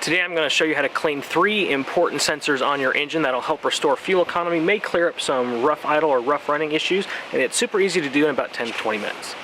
Today I'm going to show you how to clean 3 important sensors on your engine that'll help restore fuel economy, may clear up some rough idle or rough running issues, and it's super easy to do in about 10 to 20 minutes.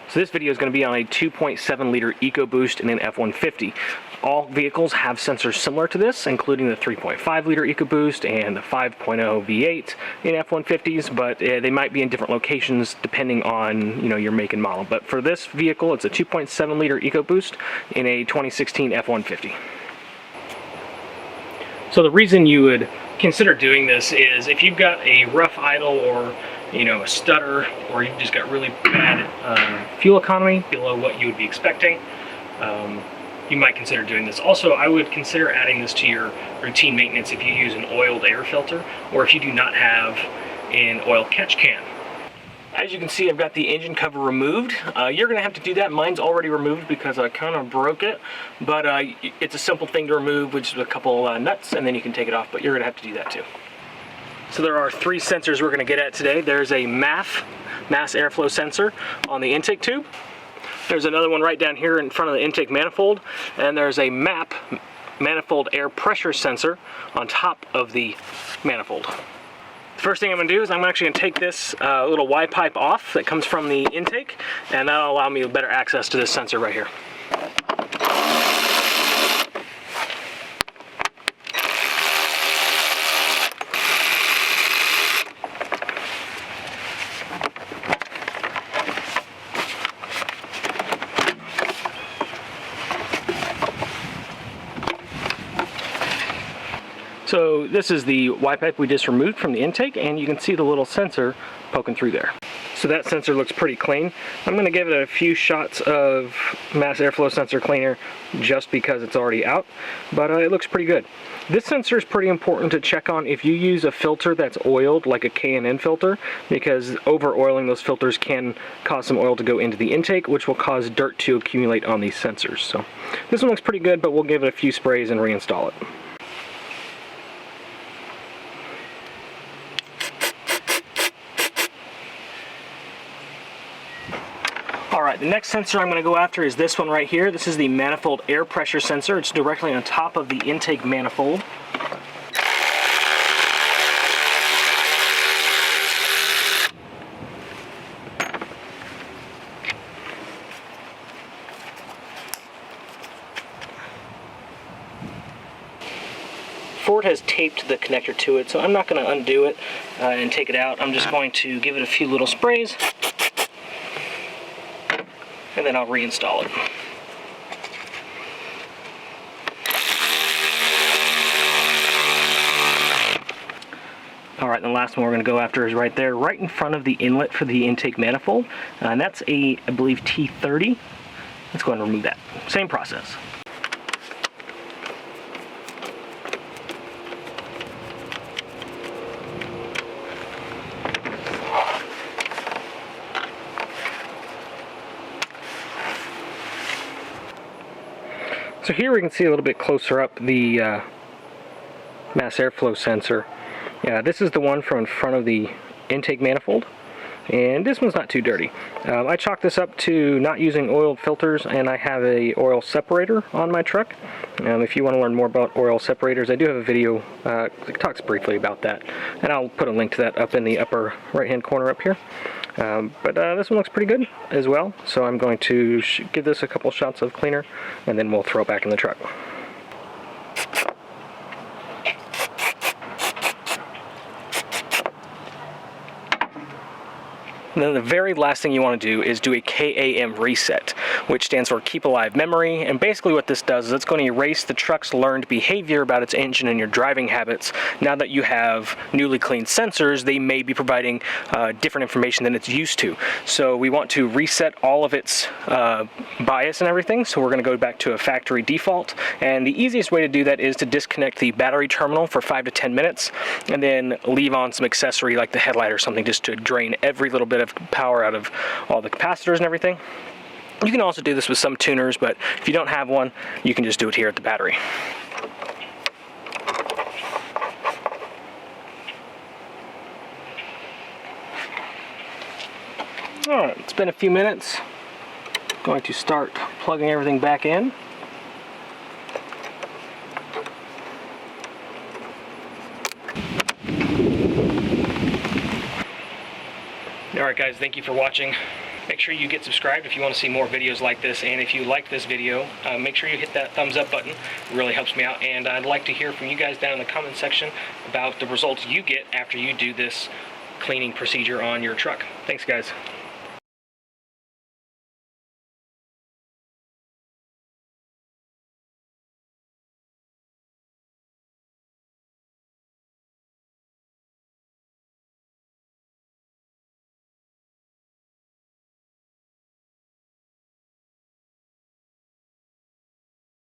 So this video is going to be on a 2.7 liter Ecoboost in an F-150. All vehicles have sensors similar to this, including the 3.5 liter Ecoboost and the 5.0 V8 in F-150s, but they might be in different locations depending on your make and model. But for this vehicle, it's a 2.7 liter Ecoboost in a 2016 F-150. So the reason you would consider doing this is if you've got a rough idle or a stutter, or you've just got really bad fuel economy below what you would be expecting, you might consider doing this. Also, I would consider adding this to your routine maintenance if you use an oiled air filter or if you do not have an oil catch can. As you can see, I've got the engine cover removed. You're going to have to do that. Mine's already removed because I kind of broke it, but it's a simple thing to remove, which is a couple nuts, and then you can take it off, but you're going to have to do that too. So there are 3 sensors we're going to get at today. There's a MAF, mass airflow sensor, on the intake tube. There's another one right down here in front of the intake manifold, and there's a MAP, manifold air pressure sensor, on top of the manifold. The first thing I'm going to do is I'm actually going to take this little Y pipe off that comes from the intake, and that'll allow me better access to this sensor right here. So this is the Y pipe we just removed from the intake, and you can see the little sensor poking through there. So that sensor looks pretty clean. I'm going to give it a few shots of mass airflow sensor cleaner just because it's already out, but it looks pretty good. This sensor is pretty important to check on if you use a filter that's oiled, like a K&N filter, because over-oiling those filters can cause some oil to go into the intake, which will cause dirt to accumulate on these sensors. So this one looks pretty good, but we'll give it a few sprays and reinstall it. Alright, the next sensor I'm going to go after is this one right here. This is the manifold air pressure sensor. It's directly on top of the intake manifold. Ford has taped the connector to it, so I'm not going to undo it and take it out. I'm just going to give it a few little sprays, and then I'll reinstall it. Alright, and the last one we're going to go after is right there, right in front of the inlet for the intake manifold. And that's a, I believe, T30. Let's go ahead and remove that. Same process. So here we can see a little bit closer up the mass airflow sensor. Yeah, this is the one from in front of the intake manifold, and this one's not too dirty. I chalked this up to not using oiled filters, and I have a oil separator on my truck. If you want to learn more about oil separators, I do have a video that talks briefly about that, and I'll put a link to that up in the upper right hand corner up here. But this one looks pretty good as well, so I'm going to give this a couple shots of cleaner, and then we'll throw it back in the truck. And then the very last thing you want to do is do a KAM reset, which stands for Keep Alive Memory, and basically what this does is it's going to erase the truck's learned behavior about its engine and your driving habits. Now that you have newly cleaned sensors, they may be providing different information than it's used to. So we want to reset all of its bias and everything, so we're going to go back to a factory default, and the easiest way to do that is to disconnect the battery terminal for 5 to 10 minutes, and then leave on some accessory like the headlight or something just to drain every little bit of power out of all the capacitors and everything. You can also do this with some tuners, but if you don't have one, you can just do it here at the battery. Alright, it's been a few minutes. Going to start plugging everything back in. Alright guys, thank you for watching. Make sure you get subscribed if you want to see more videos like this, and if you like this video, make sure you hit that thumbs up button. It really helps me out, and I'd like to hear from you guys down in the comment section about the results you get after you do this cleaning procedure on your truck. Thanks guys.